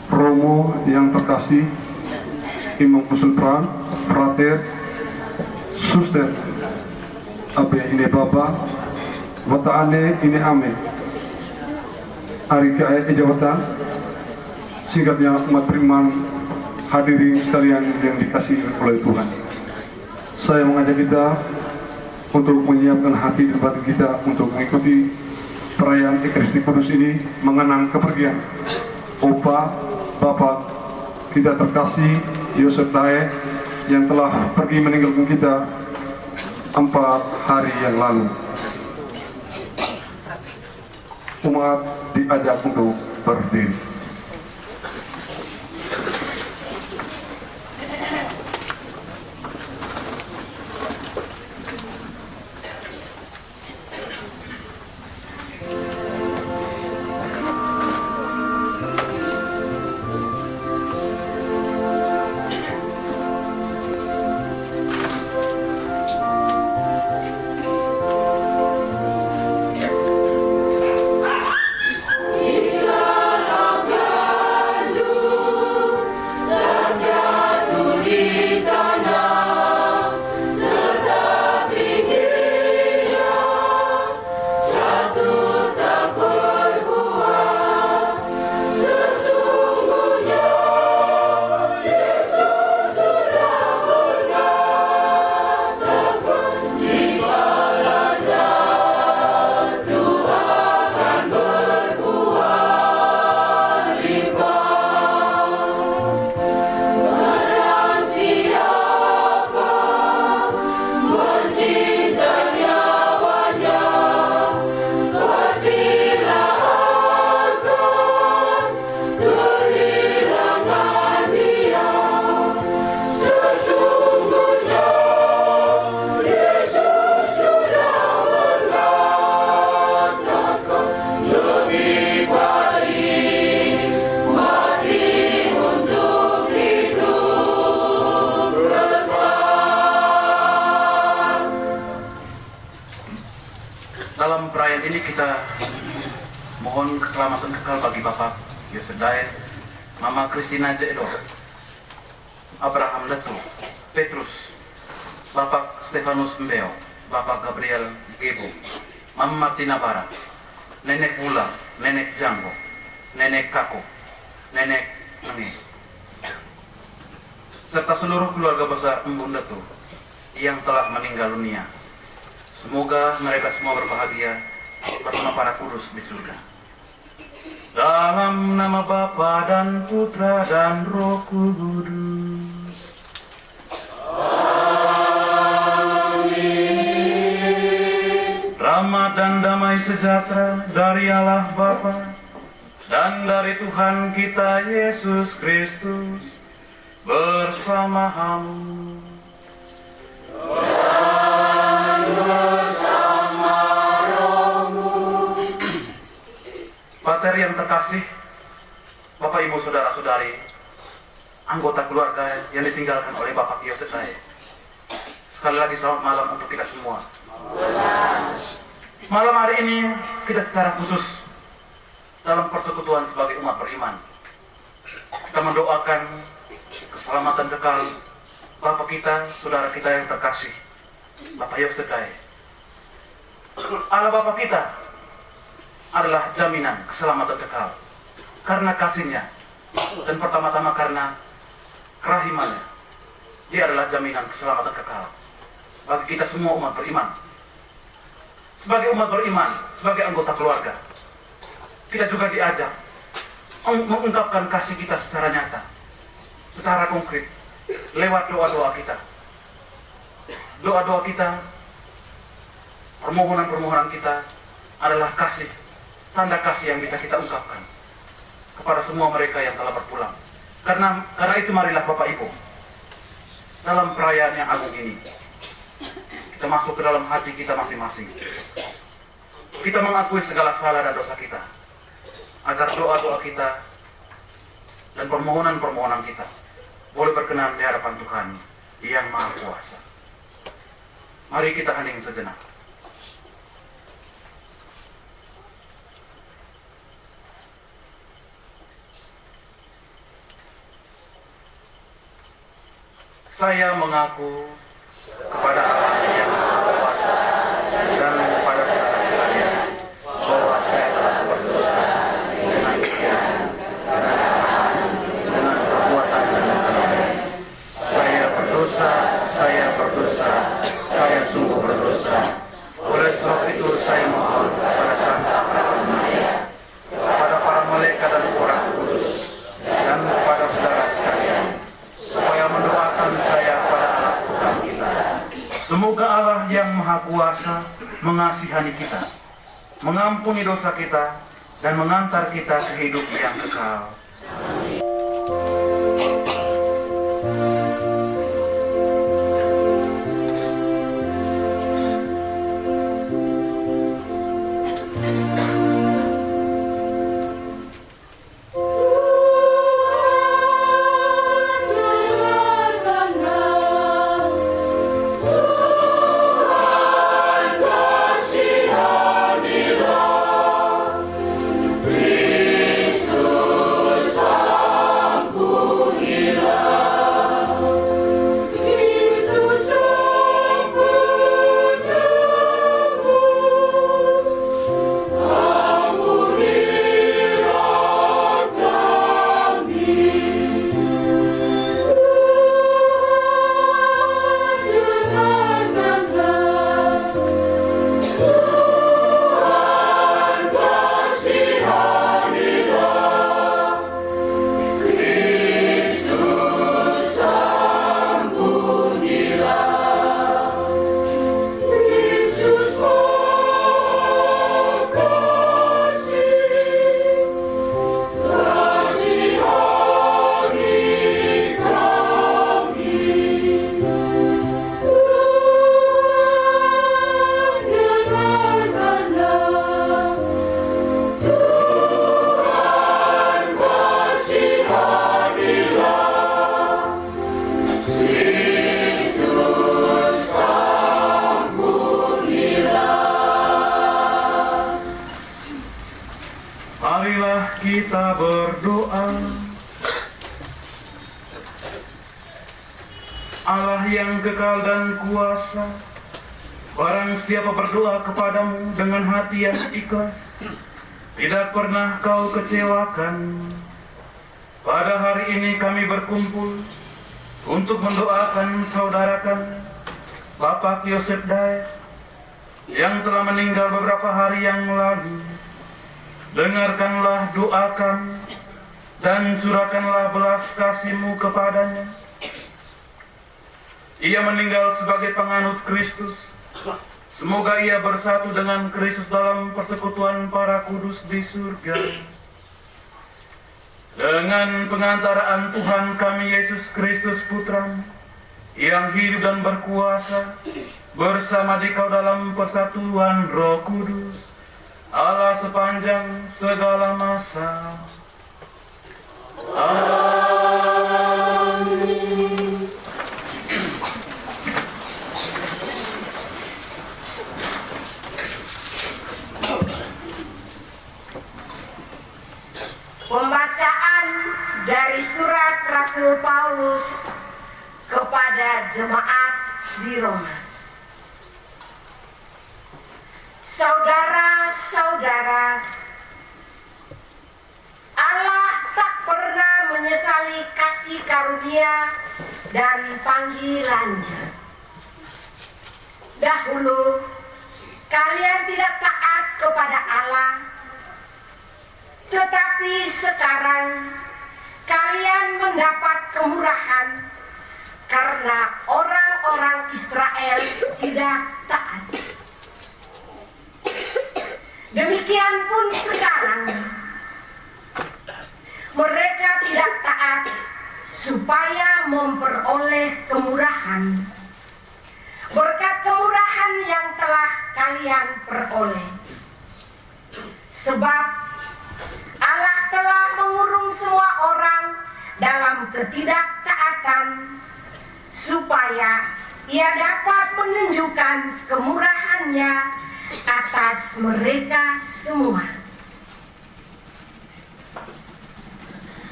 Romo yang terkasih, Imam Usul Pran, Prater, Suster, Abe ini Baba, Wataane ini Ame, Hari Kaya Jabatan, singkatnya umat beriman, hadirin sekalian yang dikasihi oleh Tuhan. Saya mengajak kita untuk menyiapkan hati dan batin kita untuk mengikuti perayaan Ekaristi Kudus ini, mengenang kepergian Opa, Bapak kita terkasih Yosef Dae yang telah pergi meninggalkan kita 4 hari yang lalu. Umat diajak untuk berdiri. Dalam perayaan ini kita mohon keselamatan kekal bagi Bapak Yosef Dae, Mama Christina Jedo, Abraham Letu, Petrus, Bapak Stefanus Mbeo, Bapak Gabriel Gebo, Mama Martina Bara, Nenek Wula, Nenek Janggo, Nenek Kako, Nenek Meni, serta seluruh keluarga besar Embun Letu yang telah meninggal dunia. Semoga mereka semua berbahagia bersama para kudus di surga. Dalam nama Bapa dan Putra dan Roh Kudus. Amin. Rahmat dan damai sejahtera dari Allah Bapa dan dari Tuhan kita Yesus Kristus bersama-mu. Pater yang terkasih, Bapak Ibu Saudara-saudari, anggota keluarga yang ditinggalkan oleh Bapak Yosef Dae. Sekali lagi selamat malam untuk kita semua. Malam hari ini kita secara khusus dalam persekutuan sebagai umat beriman, kita mendoakan keselamatan kekal Bapak kita, saudara kita yang terkasih, Bapak Yosef Dae. Allah Bapak kita adalah jaminan keselamatan kekal karena kasihnya dan pertama-tama karena kerahimannya. Dia adalah jaminan keselamatan kekal bagi kita semua umat beriman. Sebagai umat beriman, sebagai anggota keluarga, kita juga diajak mengungkapkan kasih kita secara nyata, secara konkret, lewat doa-doa kita. Doa-doa kita, permohonan-permohonan kita adalah kasih, tanda kasih yang bisa kita ungkapkan kepada semua mereka yang telah berpulang. Karena itu marilah Bapak Ibu, dalam perayaan yang agung ini, kita masuk ke dalam hati kita masing-masing. Kita mengakui segala salah dan dosa kita, agar doa-doa kita dan permohonan-permohonan kita boleh berkenan di hadapan Tuhan yang Maha Kuasa. Mari kita hening sejenak. saya mengaku kepada Allah yang Maha Kuasa dan kepada saudara sekalian bahwa saya telah berdosa dengan pikiran, dengan tangan, dengan perbuatan dan kelakuan. Saya berdosa, saya sungguh berdosa. Oleh sebab itu saya mohon kepada Santa Maria, kepada para malaikat dan orang kudus, dan kepada saudara sekalian, supaya mendoakan saya pada Allah Tuhan kita. Semoga Allah yang Maha Kuasa mengasihani kita, mengampuni dosa kita, dan mengantar kita ke hidup yang kekal. Marilah kita berdoa. Allah yang kekal dan kuasa, barang siapa berdoa kepadamu dengan hati yang ikhlas, tidak pernah kau kecewakan. Pada hari ini kami berkumpul untuk mendoakan saudara kami, Bapak Yosef Dae, yang telah meninggal beberapa hari yang lalu. Dengarkanlah doa kami dan curahkanlah belas kasih-Mu kepadanya. Ia meninggal sebagai penganut Kristus. Semoga ia bersatu dengan Kristus dalam persekutuan para kudus di surga. Dengan pengantaraan Tuhan kami Yesus Kristus Putra-Mu, yang hidup dan berkuasa bersama Dikau dalam persatuan Roh Kudus, Allah sepanjang segala masa. Amin. Pembacaan dari surat Rasul Paulus kepada jemaat di Roma. Saudara-saudara, Allah tak pernah menyesali kasih karunia dan panggilannya. Dahulu, kalian tidak taat kepada Allah, tetapi sekarang kalian mendapat kemurahan karena orang-orang Israel tidak taat. Demikian pun sekarang mereka tidak taat supaya memperoleh kemurahan. Berkat kemurahan yang telah kalian peroleh. Sebab Allah telah mengurung semua orang dalam ketidaktaatan supaya Ia dapat menunjukkan kemurahan-Nya atas mereka semua.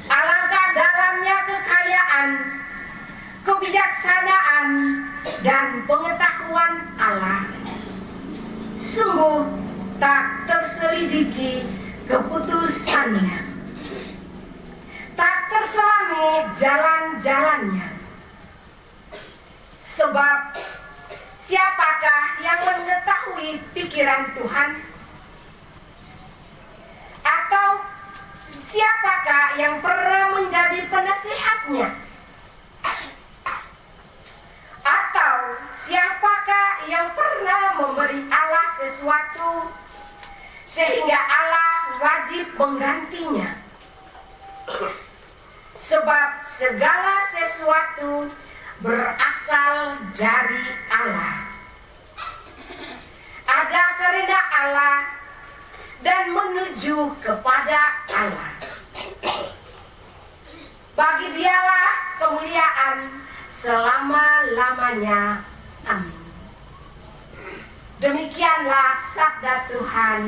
Alangkah dalamnya kekayaan, kebijaksanaan kebijaksanaan dan pengetahuan Allah. Sungguh tak terselidiki keputusannya, tak terselami jalan-jalannya. Sebab siapakah yang mengetahui pikiran Tuhan? Atau siapakah yang pernah menjadi penasihatnya? Atau siapakah yang pernah memberi Allah sesuatu sehingga Allah wajib menggantinya? Sebab segala sesuatu berasal dari Allah, ada karena Allah dan menuju kepada Allah. Bagi Dialah kemuliaan selama-lamanya. Amin. Demikianlah sabda Tuhan.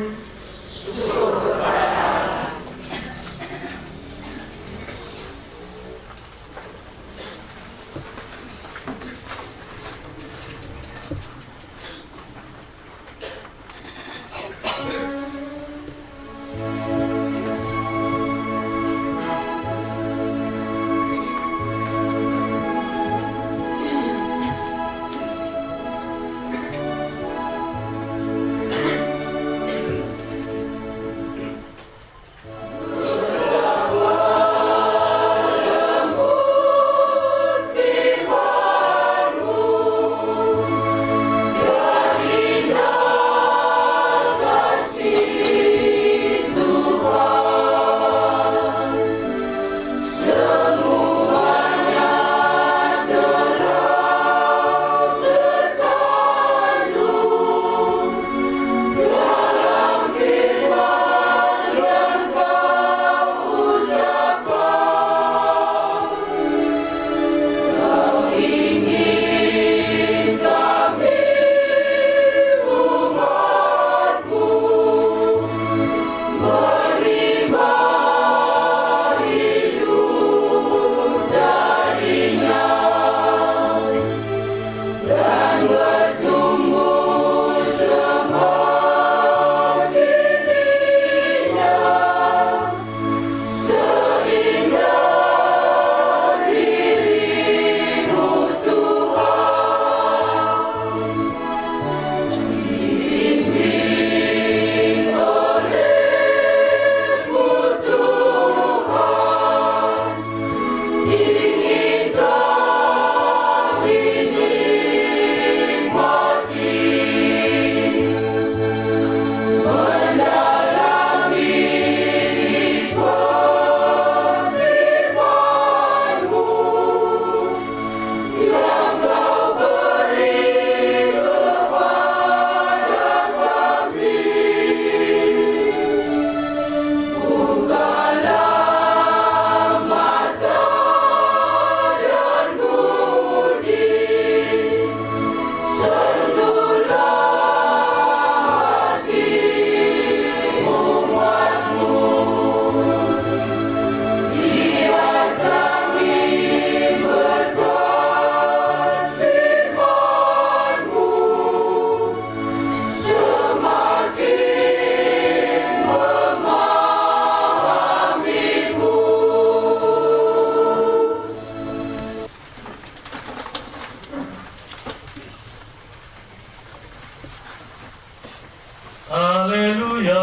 Haleluya,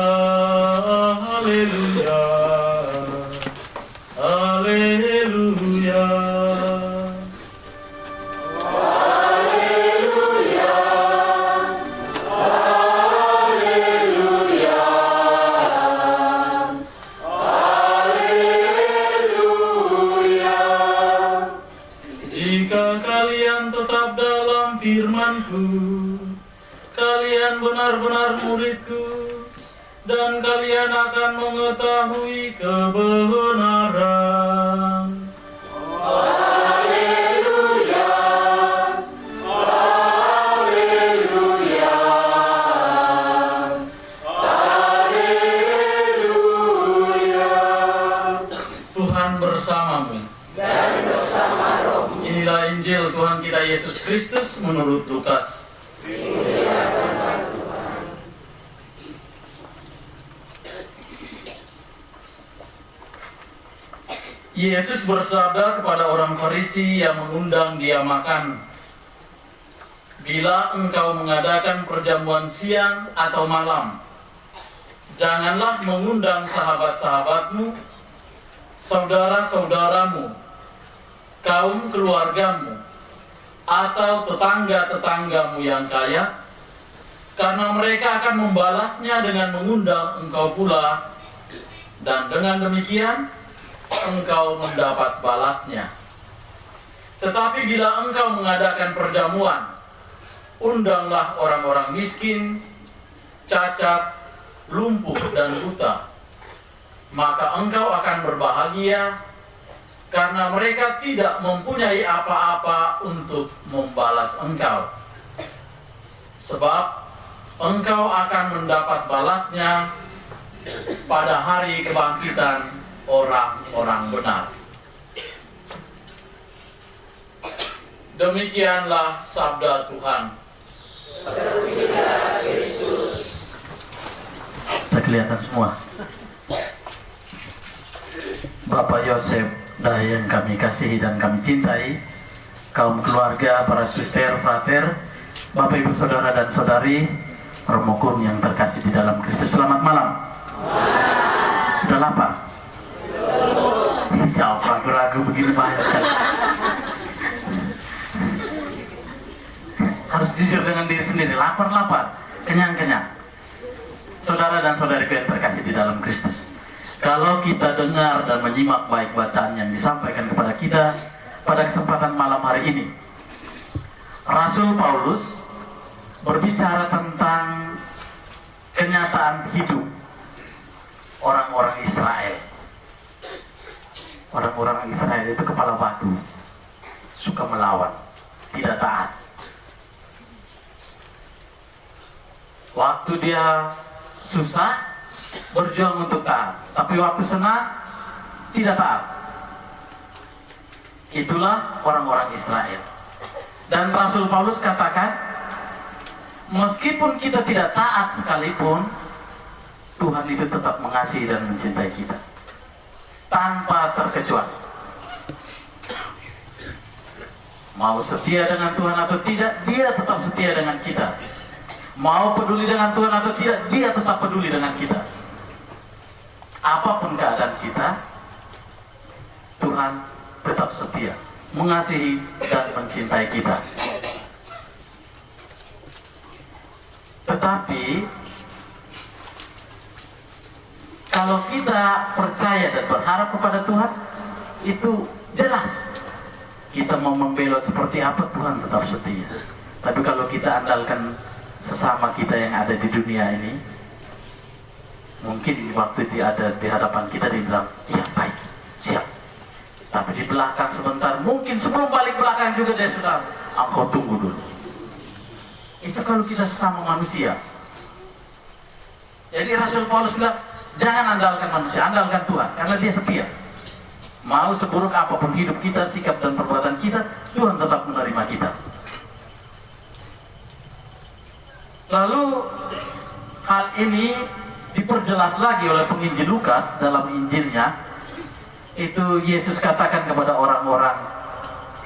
haleluya, haleluya. Jika kalian tetap dalam firman-Ku, kalian benar-benar murid-Ku, dan kalian akan mengetahui kebenaran. Haleluya, haleluya, haleluya. Tuhan bersamamu. Dan bersama rohmu. Inilah Injil Tuhan kita Yesus Kristus menurut Lukas. Yesus bersabda kepada orang Farisi yang mengundang dia makan, "Bila engkau mengadakan perjamuan siang atau malam, janganlah mengundang sahabat-sahabatmu, saudara-saudaramu, kaum keluargamu, atau tetangga-tetanggamu yang kaya, karena mereka akan membalasnya dengan mengundang engkau pula, dan dengan demikian engkau mendapat balasnya. Tetapi bila engkau mengadakan perjamuan, undanglah orang-orang miskin, cacat, lumpuh, dan buta. Maka engkau akan berbahagia, karena mereka tidak mempunyai apa-apa untuk membalas engkau. Sebab engkau akan mendapat balasnya pada hari kebangkitan orang-orang benar." Demikianlah sabda Tuhan. Bisa kelihatan semua. Bapak Yosef yang kami kasihi dan kami cintai, kaum keluarga, para suster, frater, Bapak Ibu Saudara dan Saudari, Romokum yang terkasih di dalam Kristus, selamat malam. Sudah lapar? Jawab ragu-ragu begini banyak. Harus jujur dengan diri sendiri, lapar-lapar, kenyang-kenyang. Saudara dan saudariku yang terkasih di dalam Kristus, kalau kita dengar dan menyimak baik bacaan yang disampaikan kepada kita pada kesempatan malam hari ini, Rasul Paulus berbicara tentang kenyataan hidup orang-orang Israel. Orang-orang Israel itu kepala batu, suka melawan, tidak taat. Waktu dia susah, berjuang untuk taat, tapi waktu senang, tidak taat. Itulah orang-orang Israel. Dan Rasul Paulus katakan, meskipun kita tidak taat sekalipun, Tuhan itu tetap mengasihi dan mencintai kita tanpa terkecuali. Mau setia dengan Tuhan atau tidak, Dia tetap setia dengan kita. Mau peduli dengan Tuhan atau tidak, Dia tetap peduli dengan kita. Apapun keadaan kita, Tuhan tetap setia, mengasihi dan mencintai kita. Tetapi kalau kita percaya dan berharap kepada Tuhan, itu jelas. Kita mau membelot seperti apa, Tuhan tetap setia. Tapi kalau kita andalkan sesama kita yang ada di dunia ini, mungkin waktu dia ada di hadapan kita, dia bilang, "Iya, baik, siap." Tapi di belakang sebentar, mungkin sebelum balik belakang juga dia sudah, "Engkau tunggu dulu." Itu kalau kita sesama manusia. Jadi Rasul Paulus bilang, jangan andalkan manusia, andalkan Tuhan, karena Dia setia. Mau seburuk apapun hidup kita, sikap dan perbuatan kita, Tuhan tetap menerima kita. Lalu hal ini diperjelas lagi oleh penginjil Lukas dalam Injilnya. Itu Yesus katakan kepada orang-orang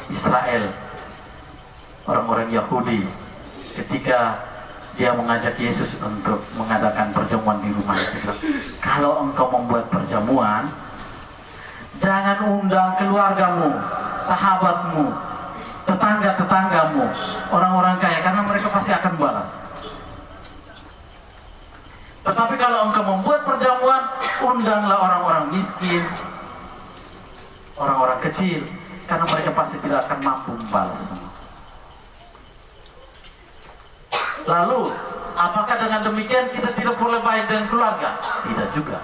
Israel, orang-orang Yahudi, ketika dia mengajak Yesus untuk mengadakan perjamuan di rumah. Kalau engkau membuat perjamuan, jangan undang keluargamu, sahabatmu, tetangga-tetanggamu, orang-orang kaya, karena mereka pasti akan balas. Tetapi kalau engkau membuat perjamuan, undanglah orang-orang miskin, orang-orang kecil, karena mereka pasti tidak akan mampu membalas. Lalu, apakah dengan demikian kita tidak boleh baik dengan keluarga? Tidak juga.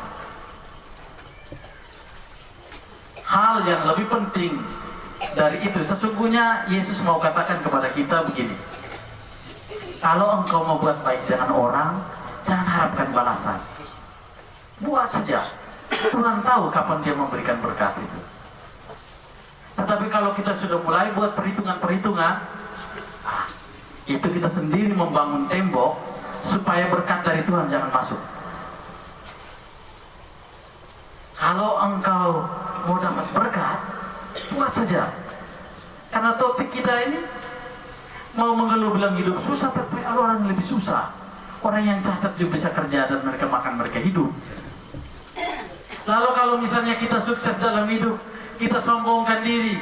Hal yang lebih penting dari itu, sesungguhnya Yesus mau katakan kepada kita begini, kalau engkau mau buat baik dengan orang, jangan harapkan balasan. Buat saja. Tuhan tahu kapan Dia memberikan berkat itu. Tetapi kalau kita sudah mulai buat perhitungan-perhitungan, itu kita sendiri membangun tembok supaya berkat dari Tuhan jangan masuk. Kalau engkau mau dapat berkat, buat saja. Karena topik kita ini mau mengeluh bilang hidup susah, tapi ada orang yang lebih susah. Orang yang cacat juga bisa kerja dan mereka makan, mereka hidup. Lalu kalau misalnya kita sukses dalam hidup, kita sombongkan diri,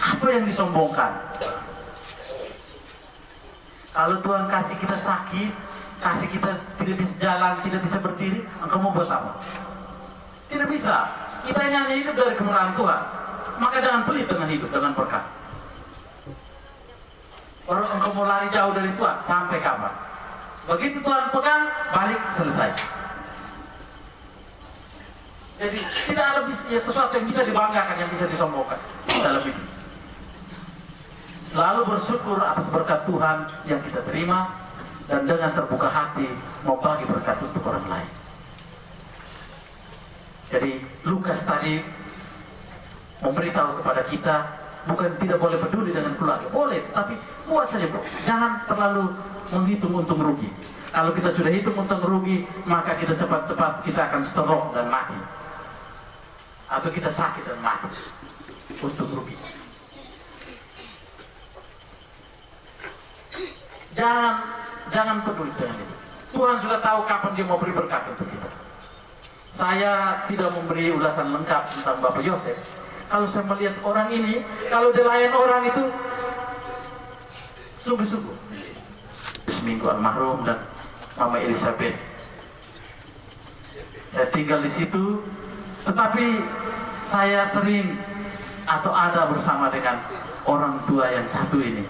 apa yang disombongkan? Kalau Tuhan kasih kita sakit, kasih kita tidak bisa jalan, tidak bisa berdiri, engkau mau buat apa? Tidak bisa. Kita ini hanya hidup dari kemurahan Tuhan. Maka jangan pelit dengan hidup, dengan berkat. Baru engkau mau lari jauh dari Tuhan, sampai kapan? Begitu Tuhan pegang, balik, selesai. Jadi tidak ada sesuatu yang bisa dibanggakan, yang bisa disombongkan dalam hidup. Selalu bersyukur atas berkat Tuhan yang kita terima, dan dengan terbuka hati mau bagi berkat untuk orang lain. Jadi Lukas tadi memberitahu kepada kita, bukan tidak boleh peduli dengan keluarga, boleh, tapi buat saja bro. Jangan terlalu menghitung untung rugi. Kalau kita sudah hitung untung rugi, maka kita cepat-cepat kita akan stroke dan mati, atau kita sakit dan mati. Untung rugi. Jangan peduli dengan itu. Tuhan sudah tahu kapan dia mau beri berkat untuk kita. Saya tidak memberi ulasan lengkap tentang Bapak Yosef. Kalau saya melihat orang ini, kalau dia layan orang itu sungguh-sungguh. Seminggu almarhum dan Mama Elizabeth. Saya tinggal di situ, tetapi saya sering atau ada bersama dengan orang tua yang satu ini.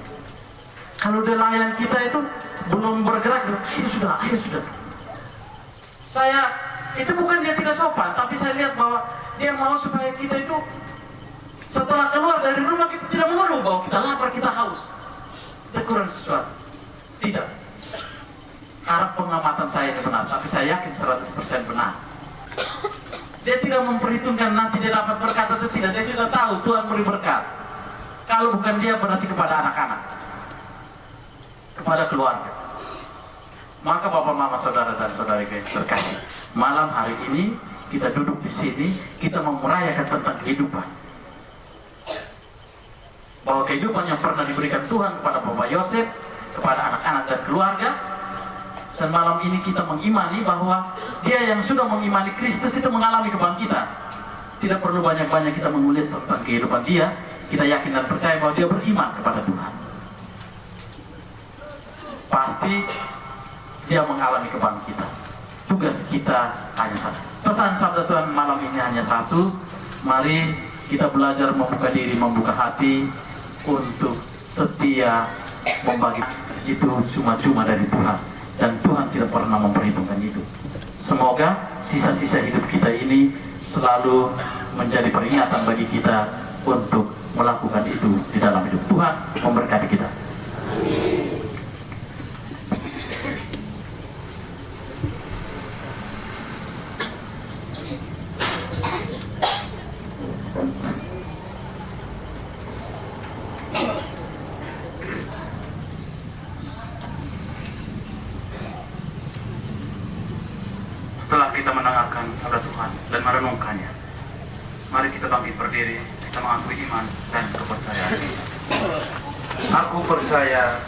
Kalau dia layan kita itu belum bergerak, ayo sudah. Itu bukan dia tidak sopan, tapi saya lihat bahwa dia mau supaya kita itu setelah keluar dari rumah kita tidak mengeluh bahwa kita lapar, kita haus, kita kurang sesuatu. Tidak. Harap pengamatan saya itu benar, tapi saya yakin 100% benar. Dia tidak memperhitungkan nanti dia dapat berkat atau tidak. Dia sudah tahu Tuhan beri berkat. Kalau bukan dia, berarti kepada anak-anak, kepada keluarga. Maka Bapak, Mama, Saudara dan Saudari yang terkasih, malam hari ini kita duduk di sini, kita merayakan tentang kehidupan. Bahwa kehidupan yang pernah diberikan Tuhan kepada Bapak Yosef, kepada anak-anak dan keluarga. Dan malam ini kita mengimani bahwa dia yang sudah mengimani Kristus itu mengalami kebangkitan. Tidak perlu banyak-banyak kita mengulik tentang kehidupan dia. Kita yakin dan percaya bahwa dia beriman kepada Tuhan. Pasti dia mengalami kebangkitan. Tugas kita hanya satu. Pesan sabda Tuhan malam ini hanya satu. Mari kita belajar membuka diri, membuka hati untuk setia membagi. Itu cuma-cuma dari Tuhan, dan Tuhan tidak pernah memperhitungkan itu. Semoga sisa-sisa hidup kita ini selalu menjadi peringatan bagi kita untuk melakukan itu di dalam hidup. Tuhan memberkati kita. Setelah kita mendengarkan sabda Tuhan dan merenungkannya, mari kita bangkit berdiri, kita mengakui iman dan kepercayaan kita. Aku percaya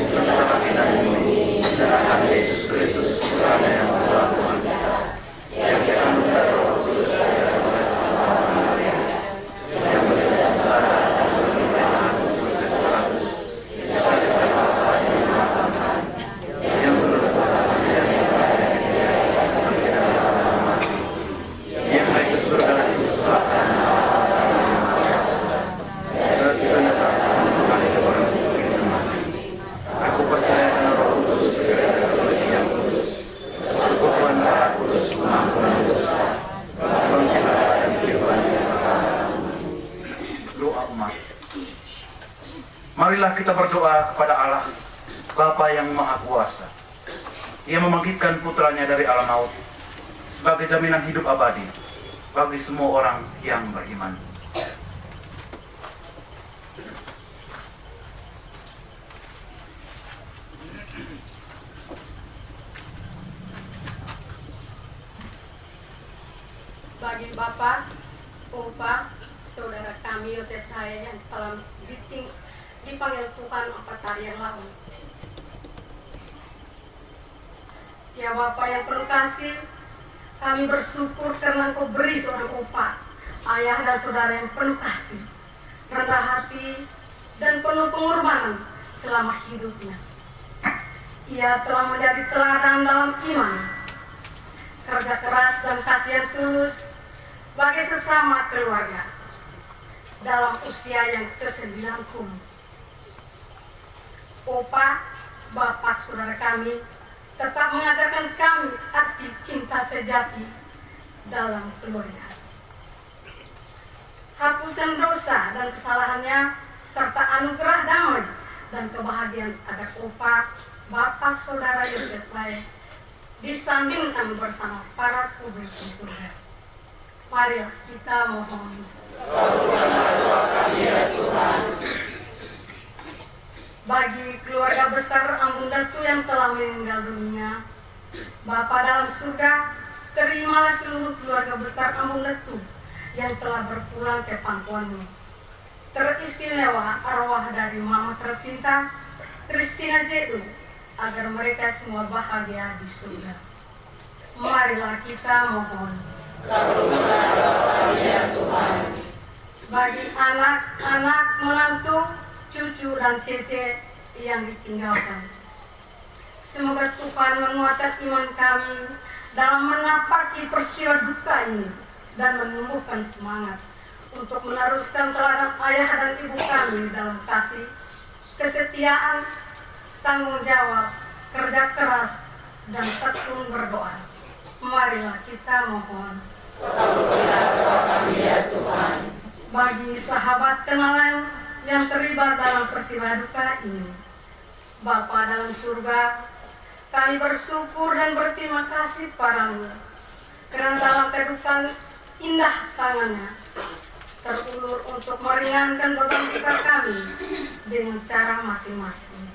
setelah kita ini menyerahkan Yesus Kristus Putranya yang adalah Tuhan kita, yang dikandung dari Roh Kudus dan bersama Maria, yang berdasar dan berlimpah sukses 100, marilah kita berdoa kepada Allah, Bapa yang Maha Kuasa. Ia membangkitkan putranya dari alam maut sebagai jaminan hidup abadi bagi semua orang yang beriman. Bagi Bapak, Bapak, saudara kami Yosef Haya yang telah dipanggil Tuhan 4 hari yang lalu. Ya Bapak yang penuh kasih, kami bersyukur karena Engkau beri seorang Bapak, ayah dan saudara yang penuh kasih, rendah hati, dan penuh pengorbanan selama hidupnya. Ia telah menjadi teladan dalam iman, kerja keras dan kasih yang tulus bagi sesama keluarga dalam usia yang ke-90. Opa, Bapak saudara kami tetap mengajarkan kami arti cinta sejati dalam keluarga. Hapuskan dosa dan kesalahannya serta anugerah damai dan kebahagiaan agar Opa, Bapak saudara Yosef Haya disandingkan bersama para kudus di surga. Marilah kita mohon. Bagi keluarga besar Ambung Datu yang telah meninggal dunia, Bapa dalam surga, terimalah seluruh keluarga besar Ambung Datu yang telah berpulang ke pangkuanmu. Teristimewa arwah dari Mama tercinta Christina Jedu, agar mereka semua bahagia di surga. Marilah kita mohon. Bagi anak-anak, menantu, cucu dan cece yang ditinggalkan, semoga Tuhan menguatkan iman kami dalam menapaki peristiwa duka ini dan menumbuhkan semangat untuk meneruskan teladan ayah dan ibu kami dalam kasih, kesetiaan, tanggung jawab, kerja keras, dan tekun berdoa. Marilah kita mohon. Bagi sahabat kenalan yang terlibat dalam peristiwa duka ini, Bapa dalam surga, kami bersyukur dan berterima kasih padamu karena dalam kedukaan indah tangannya terulur untuk meringankan beban kita kami dengan cara masing-masing.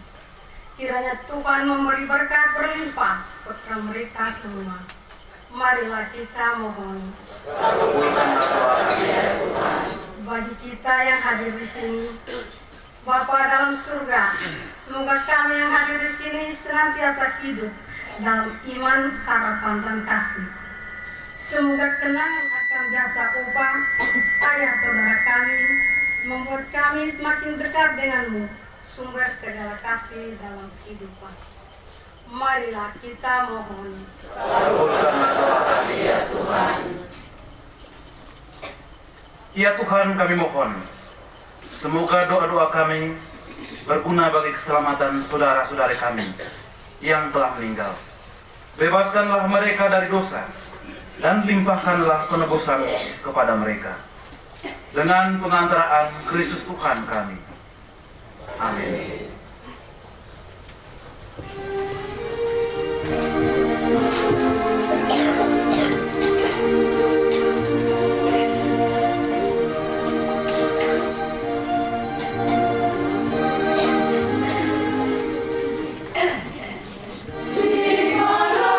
Kiranya Tuhan memberi berkat berlimpah kepada mereka semua. Marilah kita mohon. Bagi kita yang hadir di sini, Bapa dalam surga, semoga kami yang hadir di sini senantiasa hidup dalam iman, harapan, dan kasih. Semoga kenangan akan jasa Opa, ayah saudara kami, membuat kami semakin dekat denganmu, sumber segala kasih dalam kehidupan. Marilah kita mohon. Ya Tuhan, kami mohon, semoga doa-doa kami berguna bagi keselamatan saudara-saudara kami yang telah meninggal. Bebaskanlah mereka dari dosa dan limpahkanlah penebusan kepada mereka dengan pengantaraan Kristus Tuhan kami. Amin. Di mana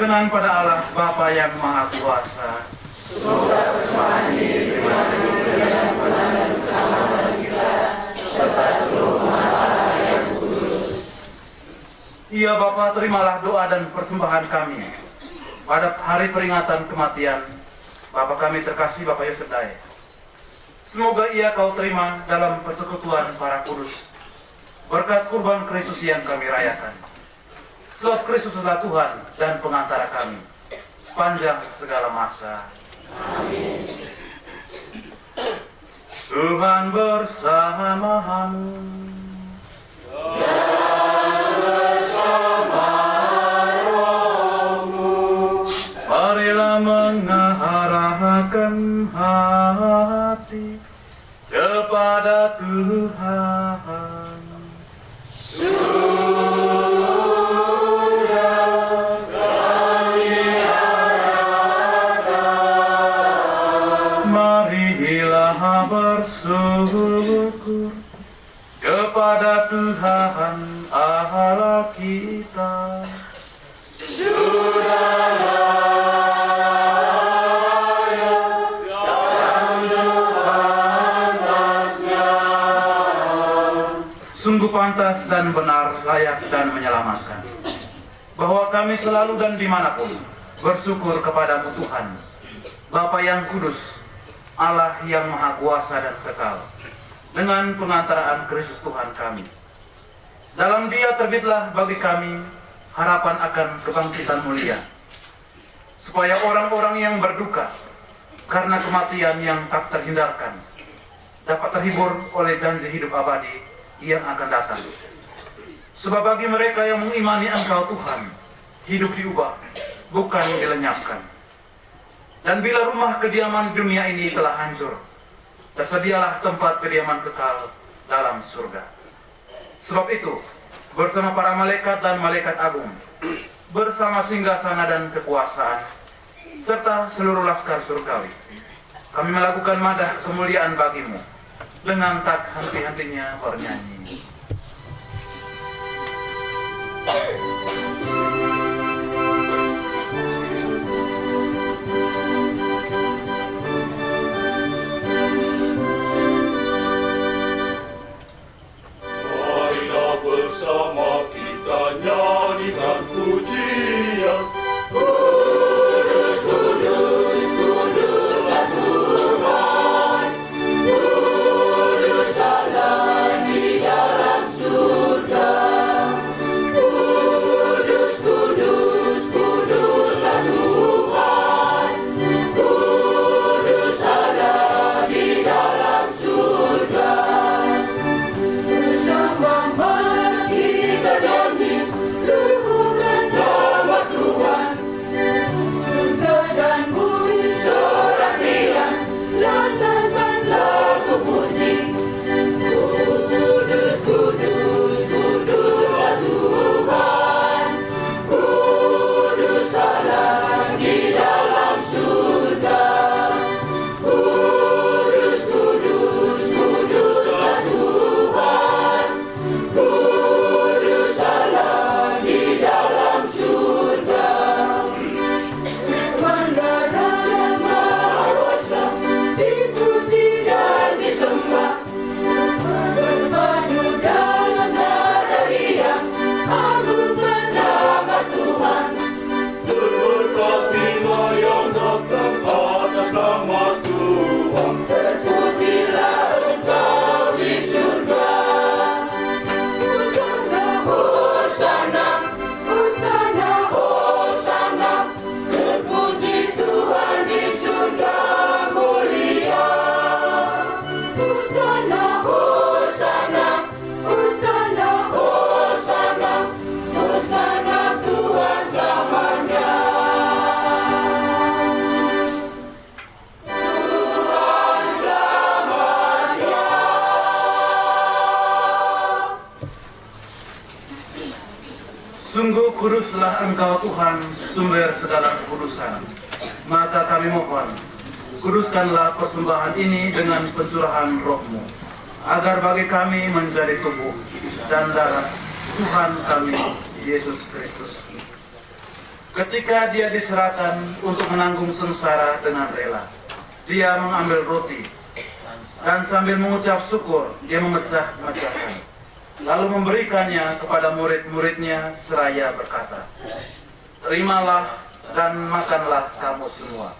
berkenan pada Allah Bapa yang Maha Kuasa. Ya Bapa, terimalah doa dan persembahan kami pada hari peringatan kematian Bapa kami terkasih Bapak Yosef Dae. Semoga ia kau terima dalam persekutuan para kudus berkat kurban Kristus yang kami rayakan. Sebab Kristus adalah Tuhan dan pengantara kami sepanjang segala masa. Amin. Tuhan bersamamu. Marilah mengarahkan hati kepada Tuhan. Marilah bersyukur kepada Tuhan Allah kita. Sungguh pantas dan benar, layak dan menyelamatkan, bahwa kami selalu dan dimanapun bersyukur kepadamu Tuhan, Bapa yang kudus, Allah yang maha kuasa dan kekal, dengan pengantaraan Kristus Tuhan kami. Dalam Dia terbitlah bagi kami harapan akan kebangkitan mulia, supaya orang-orang yang berduka karena kematian yang tak terhindarkan dapat terhibur oleh janji hidup abadi yang akan datang. Sebab bagi mereka yang mengimani Engkau Tuhan, hidup diubah, bukan dilenyapkan. Dan bila rumah kediaman dunia ini telah hancur, tersedialah tempat kediaman kekal dalam surga. Sebab itu, bersama para malaikat dan malaikat agung, bersama singgasana dan kekuasaan, serta seluruh laskar surgawi, kami melakukan madah kemuliaan bagimu, dengan tak henti-hentinya bernyanyi. Marilah bersama kita nyanyikan pujian. Kudus, kudus, kudus Tuhan. Kudus Allah di dalam surga. Kudus, kudus, kudus Tuhan. Kudus Allah di dalam surga. Bersama kita nyanyi luhurkan nama Tuhan. Surga dan bumi sorak riang, lantunkan lagu puji. Kudus, kudus, kudus Tuhan. Kudus Allah di dalam surga. Kudus, kudus, kudus Tuhan. Kudus Allah di dalam surga. Tuhan Raja Maha Kuasa, dipuji dan disembah. Berpadu dalam nada riang, agungkan nama Tuhan. Berberkati yang datang atas nama Tuhan. Terpujilah Engkau di surga. Hosana, Hosana, Hosana, Hosana. Terpuji Tuhan di surga mulia. Hosana, Hosana, Hosana, Hosana. Hosana Tuhan selamanya. Tuhan selamanya. Sungguh kuduslah Engkau Tuhan, sumber segala kekudusan. Maka kami mohon, kuduskanlah persembahan ini dengan pencurahan Roh-Mu, agar bagi kami menjadi tubuh dan darah Tuhan kami Yesus Kristus. Ketika dia diserahkan untuk menanggung sengsara dengan rela, dia mengambil roti, dan sambil mengucap syukur, dia memecah-mecahkan, lalu memberikannya kepada murid-muridnya seraya berkata, "Terimalah dan makanlah kamu semua.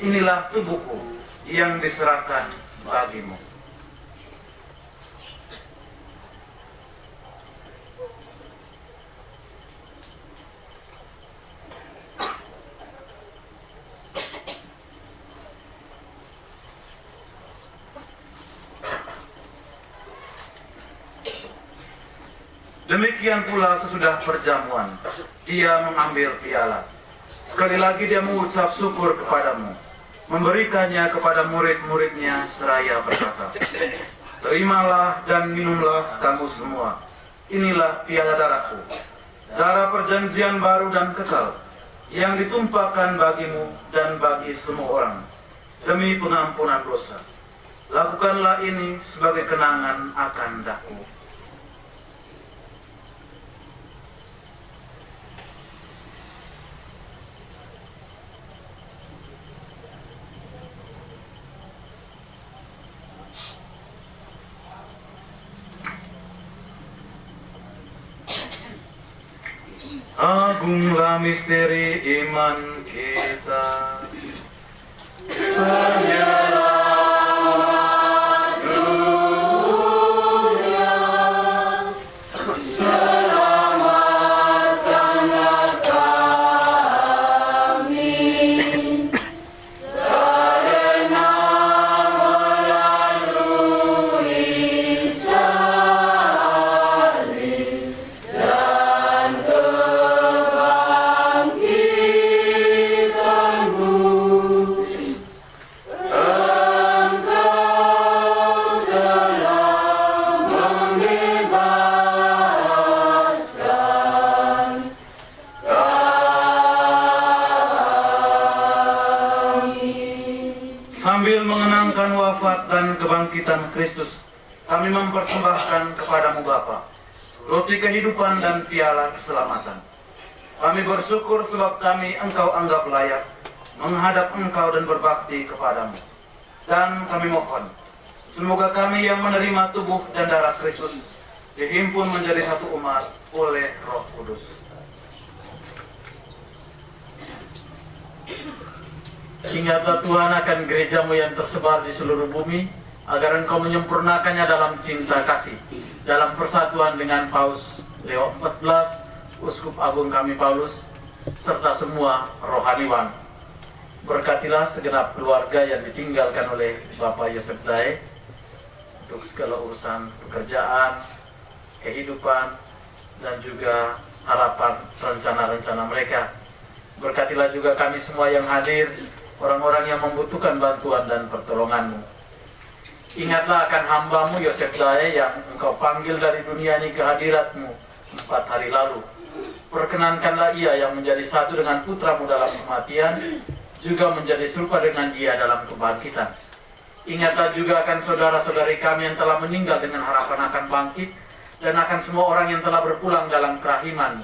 Inilah tubuhku yang diserahkan bagimu." Demikian pula sesudah perjamuan, dia mengambil piala. Sekali lagi dia mengucap syukur kepadamu, memberikannya kepada murid-muridnya seraya berkata, "Terimalah dan minumlah kamu semua. Inilah piala darahku, darah perjanjian baru dan kekal, yang ditumpahkan bagimu dan bagi semua orang, demi pengampunan dosa. Lakukanlah ini sebagai kenangan akan daku." Agunglah misteri iman kita. Sambil mengenangkan wafat dan kebangkitan Kristus, kami mempersembahkan kepadamu Bapa roti kehidupan dan piala keselamatan. Kami bersyukur sebab Engkau anggap layak menghadap Engkau dan berbakti kepadamu. Dan kami mohon, semoga kami yang menerima tubuh dan darah Kristus dihimpun menjadi satu umat oleh Roh Kudus. Ingatlah Tuhan akan gerejamu yang tersebar di seluruh bumi, agar Engkau menyempurnakannya dalam cinta kasih, dalam persatuan dengan Paus Leo XIV, Uskup Agung kami Paulus, serta semua rohaniwan. Berkatilah segenap keluarga yang ditinggalkan oleh Bapak Yosef Dae, untuk segala urusan pekerjaan, kehidupan, dan juga harapan rencana-rencana mereka. Berkatilah juga kami semua yang hadir, orang-orang yang membutuhkan bantuan dan pertolongan-Mu. Ingatlah akan hamba-Mu Yosef Dae yang Engkau panggil dari dunia ini ke hadirat-Mu 4 hari lalu. Perkenankanlah ia yang menjadi satu dengan putra-Mu dalam kematian, juga menjadi serupa dengan dia dalam kebangkitan. Ingatlah juga akan saudara-saudari kami yang telah meninggal dengan harapan akan bangkit, dan akan semua orang yang telah berpulang dalam kerahiman-Mu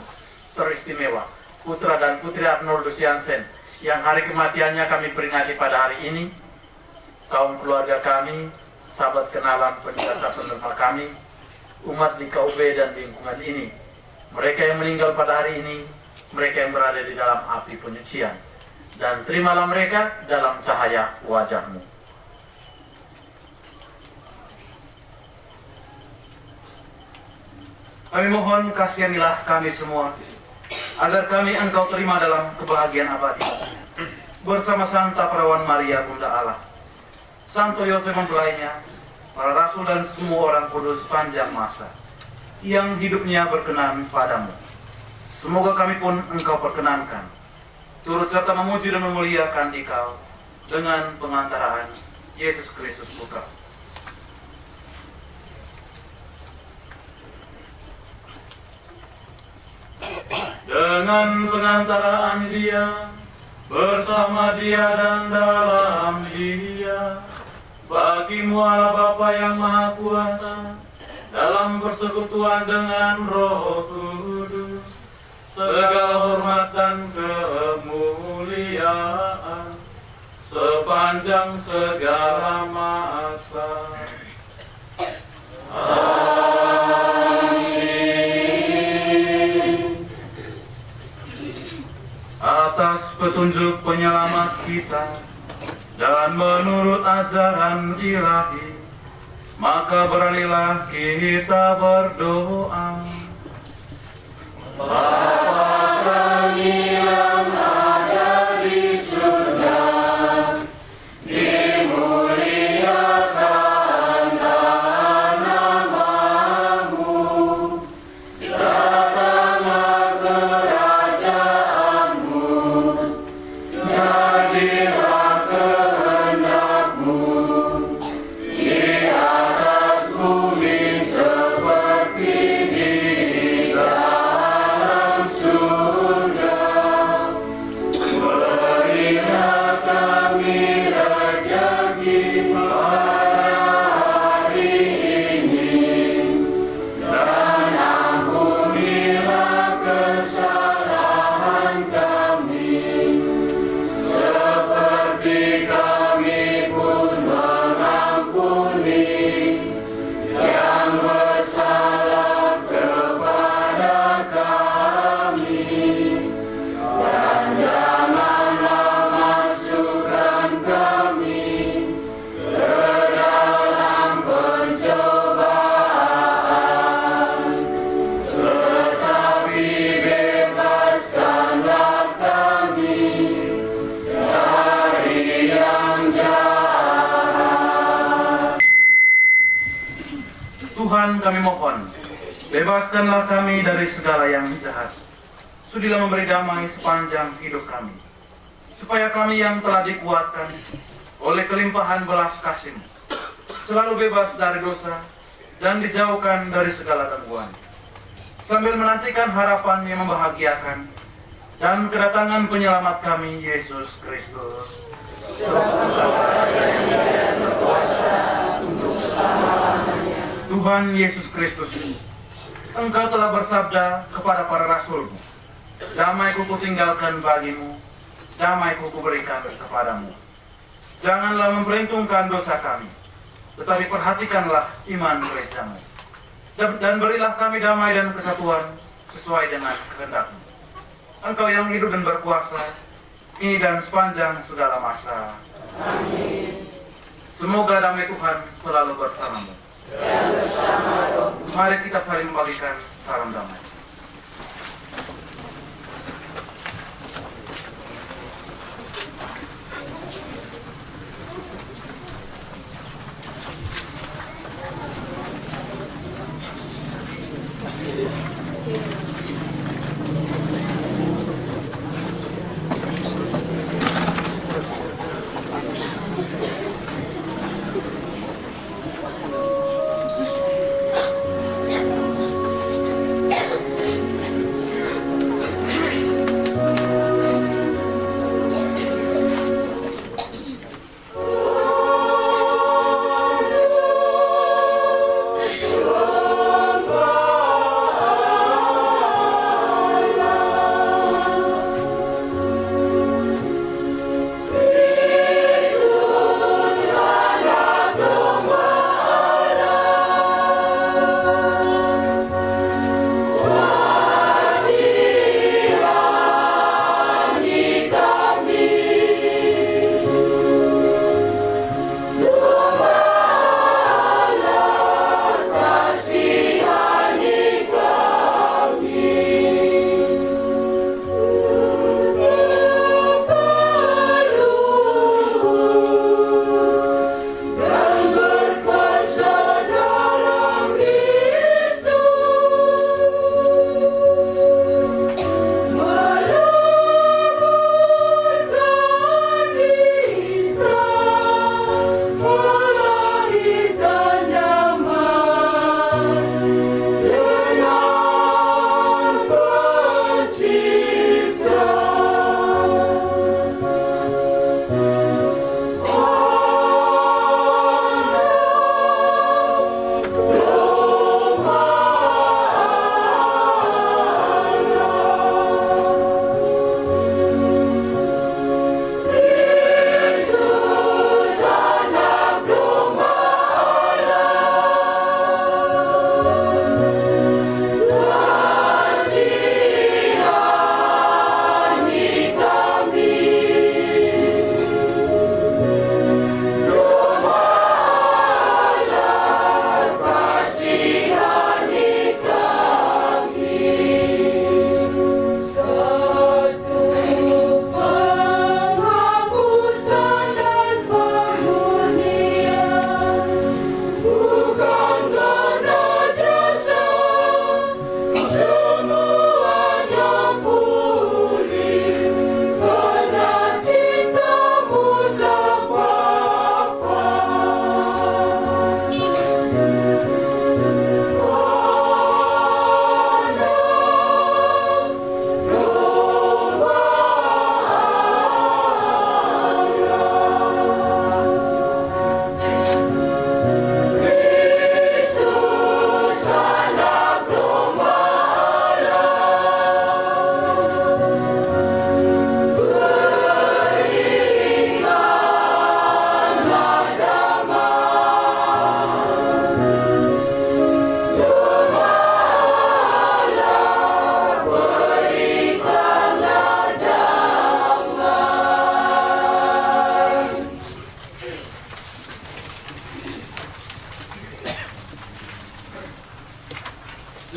teristimewa, putra dan putri Arnoldus Jansen, yang hari kematiannya kami peringati pada hari ini, kaum keluarga kami, sahabat kenalan penjasa penerima kami, umat di KUB dan lingkungan ini, mereka yang meninggal pada hari ini, mereka yang berada di dalam api penyucian, dan terimalah mereka dalam cahaya wajah-Mu. Kami mohon kasihanilah kami semua, agar kami Engkau terima dalam kebahagiaan abadi, bersama Santa Perawan Maria Bunda Allah, Santo Yosef mempelainya, para rasul dan semua orang kudus panjang masa, yang hidupnya berkenan padamu. Semoga kami pun Engkau perkenankan, turut serta memuji dan memuliakan Dikau, dengan pengantaraan Yesus Kristus Putra. Dengan pengantaraan Dia, bersama Dia dan dalam Dia, bagi-Mu Allah Bapa yang Maha Kuasa, dalam persekutuan dengan Roh Kudus, segala hormat dan kemuliaan sepanjang segala masa. Atas petunjuk penyelamat kita dan menurut ajaran ilahi, maka beranilah kita berdoa. Bapa kami yang ada di surga, dimuliakanlah namamu, datanglah kerajaanmu, jadilah kehendakmu di atas bumi seperti di dalam surga. Berilah kami rezeki pada hari ini, dan ampunilah kesalahan kami, seperti kami pun mengampuni yang bersalah kepada kami. Dan janganlah masukkan kami ke dalam pencobaan, tetapi bebaskanlah kami dari yang jahat. Tuhan, kami mohon, bebaskanlah kami dari segala yang jahat. Sudilah memberi damai sepanjang hidup kami, supaya kami yang telah dikuatkan oleh kelimpahan belas kasih-Mu selalu bebas dari dosa dan dijauhkan dari segala gangguan, sambil menantikan harapan yang membahagiakan dan kedatangan penyelamat kami, Yesus Kristus. Tuhan Yesus Kristus, Engkau telah bersabda kepada para rasul-Mu, damai-Ku kutinggalkan bagimu, damai-Ku kuberikan kepadamu. Janganlah memperhitungkan dosa kami, tetapi perhatikanlah iman gereja-Mu. Dan berilah kami damai dan kesatuan sesuai dengan kehendak-Mu. Engkau yang hidup dan berkuasa, ini dan sepanjang segala masa. Amin. Semoga damai Tuhan selalu bersamamu. Dan bersama roh. Mari kita saling membagikan salam damai.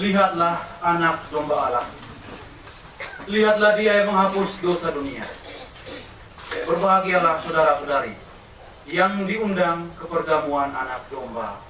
Lihatlah anak domba Allah. Lihatlah dia yang menghapus dosa dunia. Berbahagialah saudara-saudari yang diundang ke perjamuan anak domba.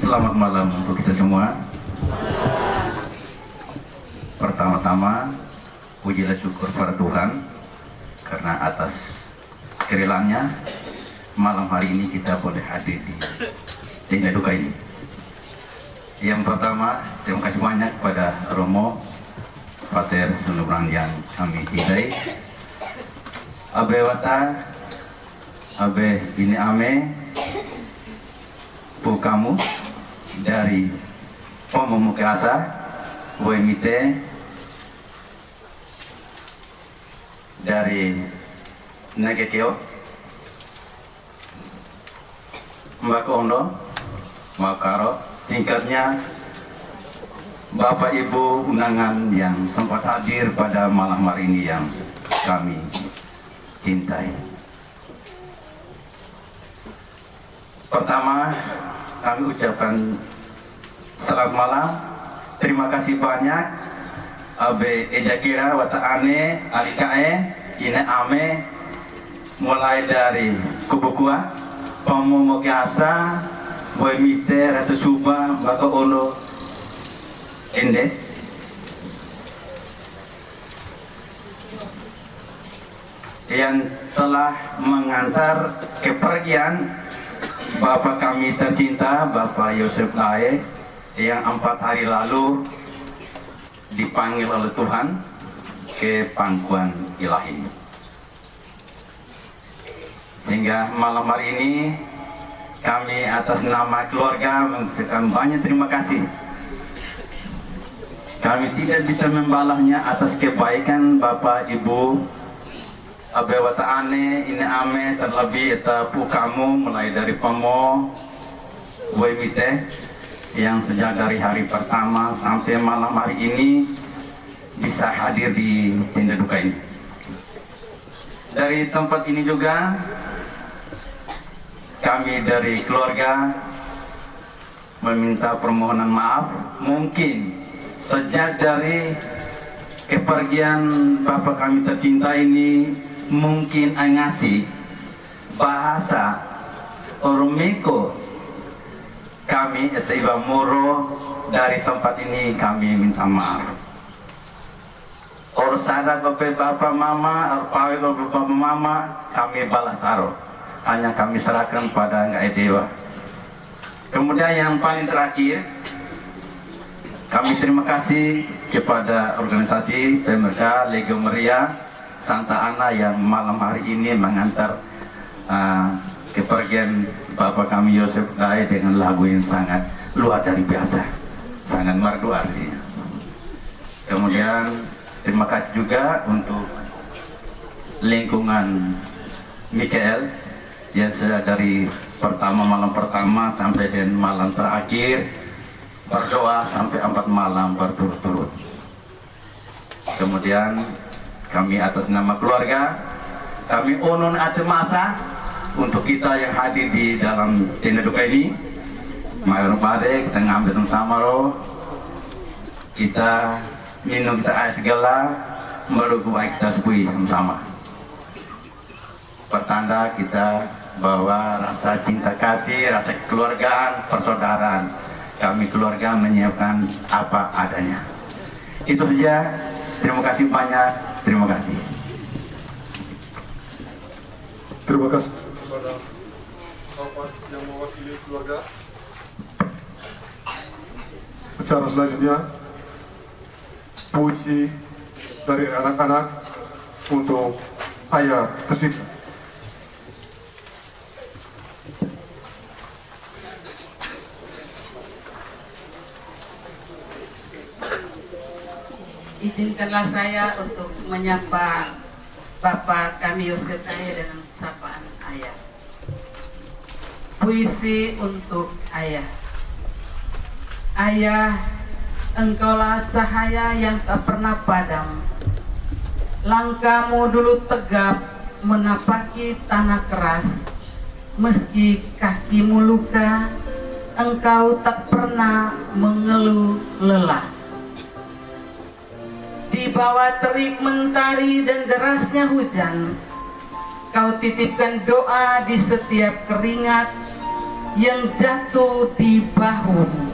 Selamat malam untuk kita semua. Pertama-tama, pujilah syukur pada Tuhan karena atas kerelaannya malam hari ini kita boleh hadir di tenda duka ini. Yang pertama, terima kasih banyak kepada Romo Pater Sunubran yang kami cintai. Abe Wata, Abe Bini Ame, kamu dari Pomomukasa, Wemite, dari Negekeo, Mbak Ondo, Makaro, tingkatnya Bapak Ibu undangan yang sempat hadir pada malam hari ini yang kami cintai. Pertama, kami ucapkan selamat malam, terima kasih banyak Abe Ejakira, Wata Ane, Alikae, Ine Ame, mulai dari Kubukua, Pomomokiasa, Wemite, Ratu Suba, Bako Ono, Ende. Yang telah mengantar kepergian Bapak kami tercinta, Bapak Yosef Lae, yang 4 hari lalu dipanggil oleh Tuhan ke pangkuan ilahi. Sehingga malam hari ini kami atas nama keluarga mengucapkan banyak terima kasih. Kami tidak bisa membalasnya atas kebaikan Bapak Ibu Abe Wata Ane, Ine Ame, terlebih eta kamu mulai dari Pomo, Wemite, yang sejak dari hari pertama sampai malam hari ini bisa hadir di tenda duka ini. Dari tempat ini juga kami dari keluarga meminta permohonan maaf. Mungkin sejak dari kepergian Bapak kami tercinta ini mungkin ngasih bahasa Oromiko kami Iba Moro dari tempat ini kami minta maaf. Orsada kepada Bapak Mama, Orpawe kepada Bapak Mama kami balas taruh. Hanya kami serahkan pada Ngai Dewa. Kemudian yang paling terakhir, kami terima kasih kepada organisasi PMK Legio Maria Santa Ana yang malam hari ini mengantar kepergian Bapak kami Yosef Lae dengan lagu yang sangat luar dari biasa, sangat merdu artinya. Kemudian terima kasih juga untuk lingkungan Mikael yang sudah dari malam pertama sampai dengan malam terakhir berdoa sampai 4 malam berturut-turut. Kemudian kami atas nama keluarga, kami unun ate masa untuk kita yang hadir di dalam tenda duka ini. Mayor Pade, kita ngambil sama roh, kita minum, kita air segala, merugu baik kita sepui sama-sama. Pertanda kita bahwa rasa cinta kasih, rasa kekeluargaan, persaudaraan. Kami keluarga menyiapkan apa adanya. Itu saja. Terima kasih banyak. Terima kasih. Terima kasih kepada Bapak yang mewakili keluarga. Acara selanjutnya puji dari anak-anak untuk ayah tercinta. Izinkanlah saya untuk menyapa Bapak kami Yosef Lae dengan sapaan ayah. Puisi untuk ayah. Ayah, engkaulah cahaya yang tak pernah padam. Langkahmu dulu tegap menapaki tanah keras. Meski kakimu luka, engkau tak pernah mengeluh lelah. Di bawah terik mentari dan derasnya hujan, kau titipkan doa di setiap keringat yang jatuh di bahumu.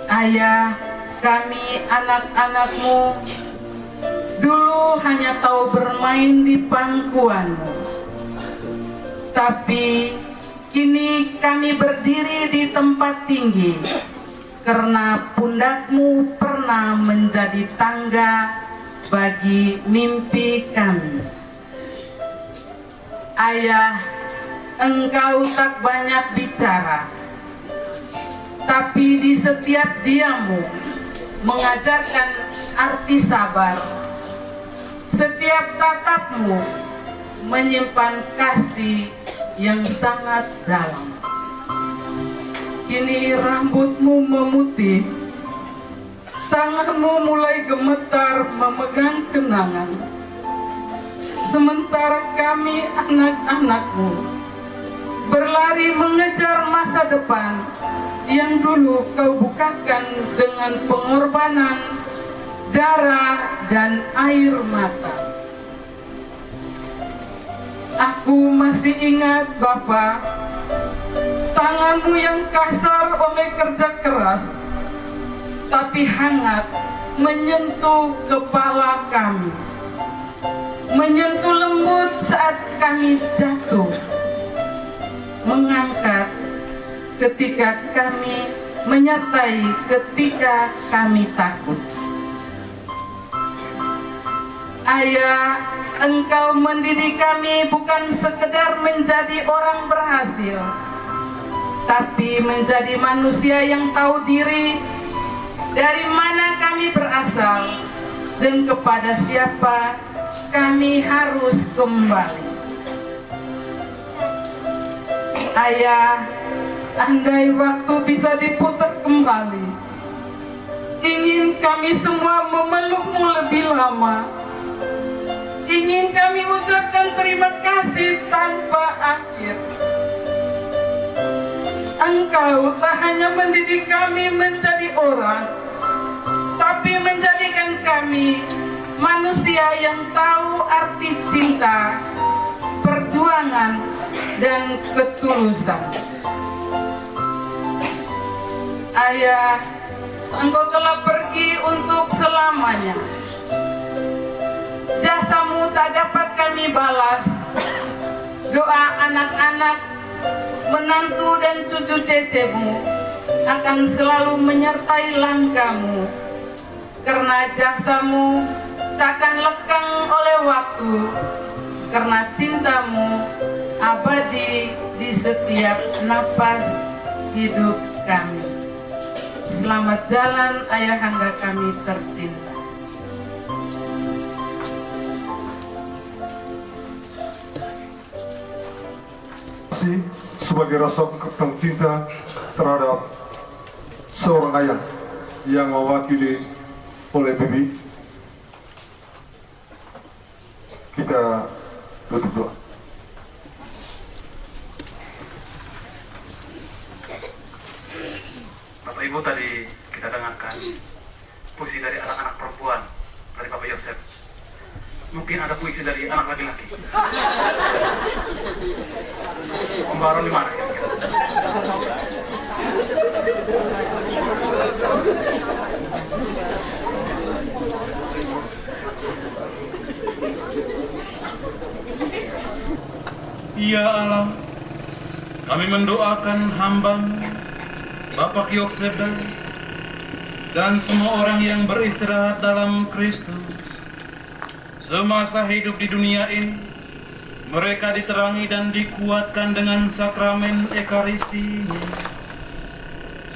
Ayah, kami anak-anakmu dulu hanya tahu bermain di pangkuanmu, tapi kini kami berdiri di tempat tinggi karena pundakmu pernah menjadi tangga bagi mimpi kami. Ayah, engkau tak banyak bicara, tapi di setiap diammu mengajarkan arti sabar. Setiap tatapmu menyimpan kasih yang sangat dalam. Kini rambutmu memutih, tanganmu mulai gemetar memegang kenangan. Sementara kami anak-anakmu berlari mengejar masa depan yang dulu kau bukakan dengan pengorbanan darah dan air mata. Aku masih ingat Bapa, tanganmu yang kasar oleh kerja keras, tapi hangat menyentuh kepala kami, menyentuh lembut saat kami jatuh, mengangkat ketika kami menyertai ketika kami takut. Ayah, engkau mendidik kami bukan sekedar menjadi orang berhasil, tapi menjadi manusia yang tahu diri, dari mana kami berasal, dan kepada siapa kami harus kembali. Ayah, andai waktu bisa diputar kembali, ingin kami semua memelukmu lebih lama. Ingin kami ucapkan terima kasih tanpa akhir. Engkau tak hanya mendidik kami menjadi orang, tapi menjadikan kami manusia yang tahu arti cinta, perjuangan, dan ketulusan. Ayah, engkau telah pergi untuk selamanya. Jasamu tak dapat kami balas. Doa anak-anak, menantu dan cucu cecemu akan selalu menyertai langkahmu, karena jasamu takkan lekang oleh waktu, karena cintamu abadi di setiap napas hidup kami. Selamat jalan ayahanda kami tercinta. Sebagai rasa ikatan cinta terhadap seorang ayah yang mewakili oleh Bibi, kita tutup doa. Bapak Ibu, tadi kita dengarkan puisi dari anak-anak perempuan dari Bapak Yosef. Mungkin ada puisi dari anak laki-laki. Om Baron di mana kira-kira? Ya Allah, kami mendoakan hamba-Mu, Bapak Yosef dan semua orang yang beristirahat dalam Kristus. Semasa hidup di dunia ini, mereka diterangi dan dikuatkan dengan sakramen Ekaristi.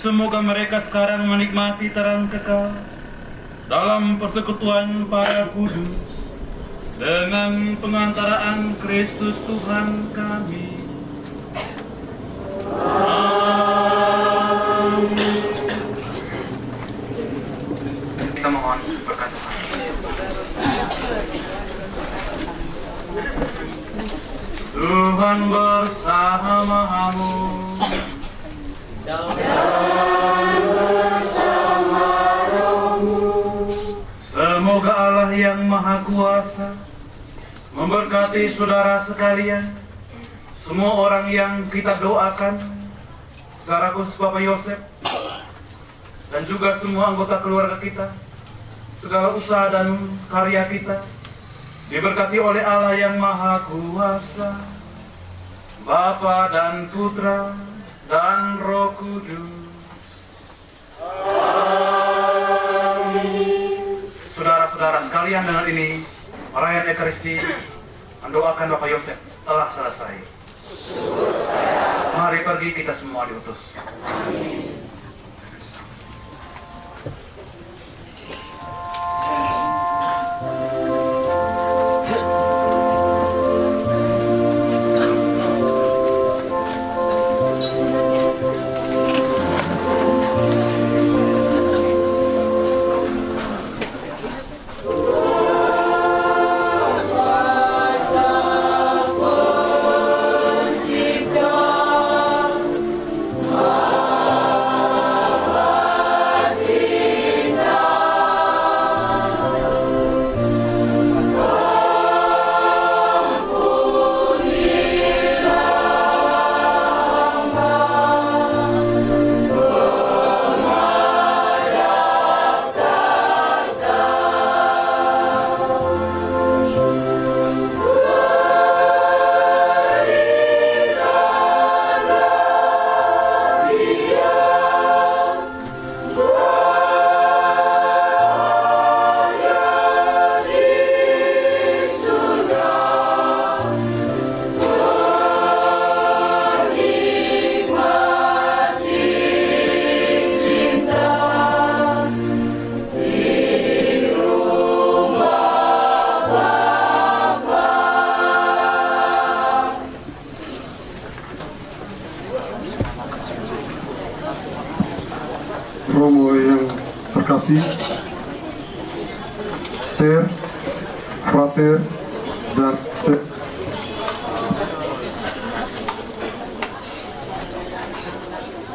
Semoga mereka sekarang menikmati terang kekal dalam persekutuan para kudus dengan pengantaraan Kristus Tuhan kami. Amin. Kita mohon berkat Tuhan. Tuhan bersamamu. Semoga Allah yang Maha Kuasa memberkati saudara sekalian semua orang yang kita doakan, secara khusus Bapak Yosef, dan juga semua anggota keluarga kita, segala usaha dan karya kita, diberkati oleh Allah yang Maha Kuasa, Bapa dan Putra dan Roh Kudus. Saudara-saudara sekalian, dengan ini perayaan Ekaristi mendoakan Bapak Yosef telah selesai. Mari pergi, kita semua diutus. Romo yang terkasih, Ter, Frater, dan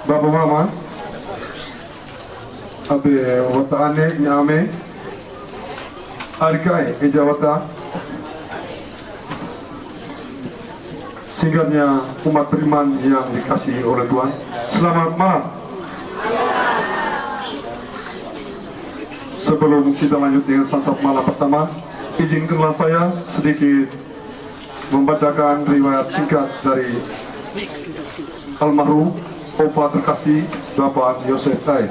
Bapak Mama, abe wata ane nyame, arikai ejawata, singkatnya umat beriman yang dikasihi oleh Tuhan. Selamat malam. Sebelum kita lanjut dengan santap malam pertama, izinkanlah saya sedikit membacakan riwayat singkat dari almarhum Opa terkasih Bapak Yosef Tai.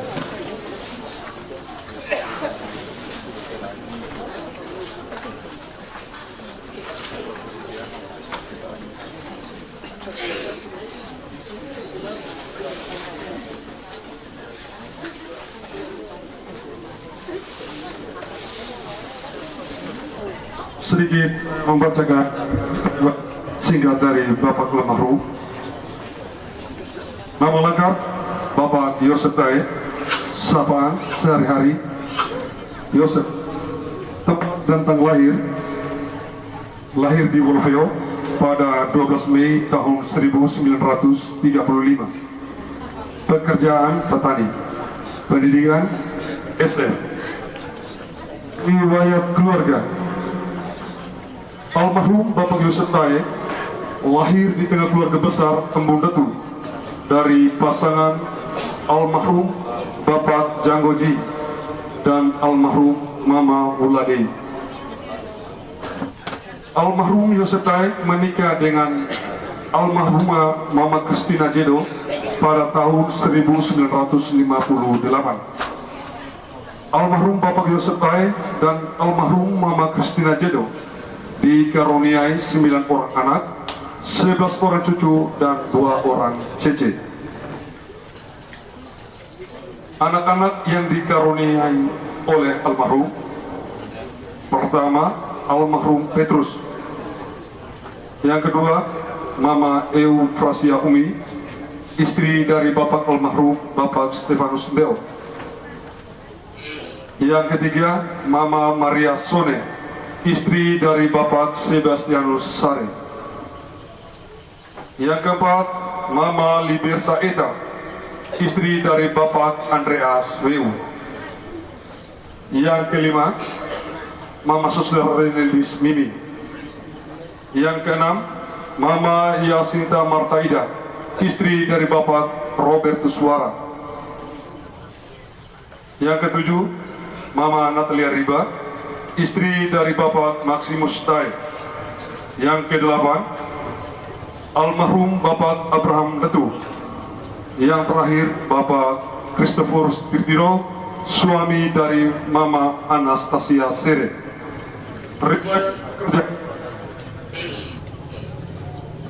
Sedikit membacakan singkat dari Bapak almarhum. Nama lengkap Bapak Yosef Tai. Sapaan sehari-hari Yosef. Tempat dan tanggal lahir di Wolfeo pada 12 Mei tahun 1935. Pekerjaan petani. Pendidikan SM. Riwayat keluarga. Almarhum Bapak Yosef Tai lahir di tengah keluarga besar Embun Detu dari pasangan almarhum Bapak Janggoji dan almarhum Mama Wulade. Almarhum Yosef Tai menikah dengan almarhumah Mama Kristina Jedo pada tahun 1958. Almarhum Bapak Yosef Tai dan almarhum Mama Kristina Jedo dikaruniai 9 orang anak, 11 orang cucu, dan 2 orang cece. Anak-anak yang dikaruniai oleh almarhum: pertama, almarhum Petrus. Yang kedua, Mama Eufrasia Umi, istri dari Bapak almarhum Bapak Stefanus Beo. Yang ketiga, Mama Maria Sone, istri dari Bapak Sebastianus Sare. Yang keempat, Mama Liberta Eta, istri dari Bapak Andreas Weu. Yang kelima, Mama Susler Renelis Mimi. Yang keenam, Mama Yasinta Martaida, istri dari Bapak Robertus Suara. Yang ketujuh, Mama Natalia Riba, istri dari Bapak Maximus Tai. Yang kedelapan, almarhum Bapak Abraham Letu. Yang terakhir, Bapak Christopher Tirtiro, suami dari Mama Anastasia Sere. Riwayat kerja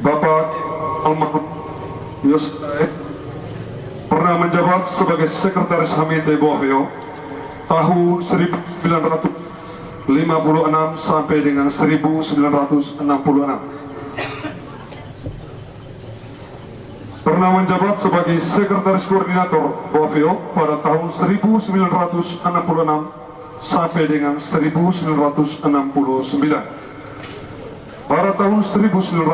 Bapak almarhum Yosef pernah menjabat sebagai Sekretaris Hamite Boveo tahun 1956 sampai dengan 1966. Pernah menjabat sebagai Sekretaris Koordinator Boveo pada tahun 1966 sampai dengan 1969. Pada tahun 1969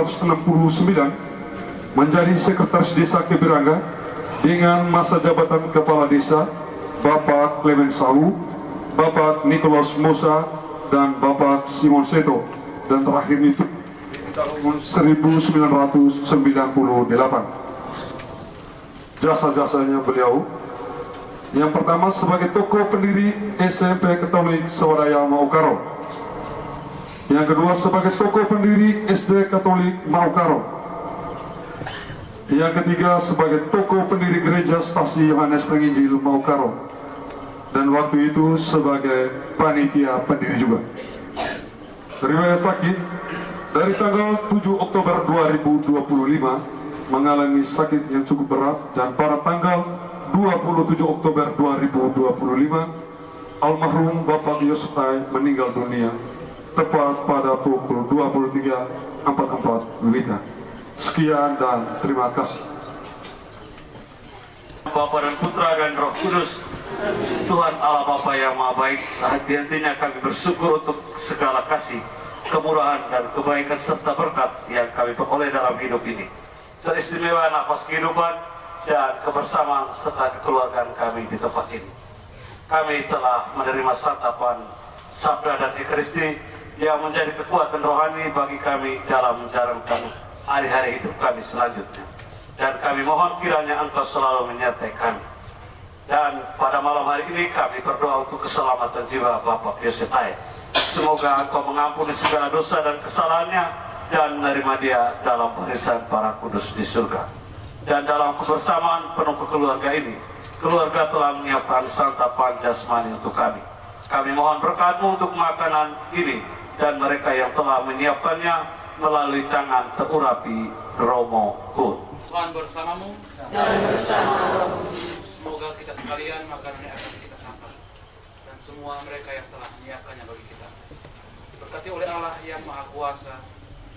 menjadi Sekretaris Desa Kebirangga dengan masa jabatan Kepala Desa Bapak Clement Sau, Bapak Nicholas Musa, dan Bapak Simon Seto, dan terakhir itu tahun 1998. Jasa-jasanya beliau, yang pertama sebagai tokoh pendiri SMP Katolik Swadaya Maukaro. Yang kedua sebagai tokoh pendiri SD Katolik Maukaro. Yang ketiga sebagai tokoh pendiri Gereja Stasi Yohanes Penginjil Maukaro. Dan waktu itu sebagai panitia pendiri juga. Riwayat sakit dari tanggal 7 Oktober 2025 mengalami sakit yang cukup berat, dan pada tanggal 27 Oktober 2025 almarhum Bapak Yosef Tai meninggal dunia tepat pada pukul 23.44 WITA. Sekian dan terima kasih. Bapa dan Putra dan Roh Kudus, Tuhan Allah Bapa yang Maha Baik, hati-hatinya kami bersyukur untuk segala kasih, kemurahan dan kebaikan serta berkat yang kami peroleh dalam hidup ini. Teristimewa nafas kehidupan dan kebersamaan serta kekeluargaan kami di tempat ini. Kami telah menerima santapan sabda dan ekaristi yang menjadi kekuatan rohani bagi kami dalam menjalankan hari-hari hidup kami selanjutnya. Dan kami mohon kiranya Engkau selalu menyertai kami. Dan pada malam hari ini kami berdoa untuk keselamatan jiwa Bapak Yosef Tai. Semoga Engkau mengampuni segala dosa dan kesalahannya dan menerima dia dalam barisan para kudus di surga. Dan dalam kebersamaan penuh keluarga ini, keluarga telah menyiapkan santapan jasmani untuk kami. Kami mohon berkat-Mu untuk makanan ini dan mereka yang telah menyiapkannya melalui tangan terurapi Romo Kut. Tuhan bersamamu dan bersama semoga kita sekalian makanan yang akan kita santap dan semua mereka yang telah menyiapkannya bagi kita diberkati oleh Allah yang Maha Kuasa,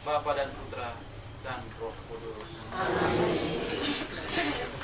Bapa dan Putra dan Roh Kudus. Amin.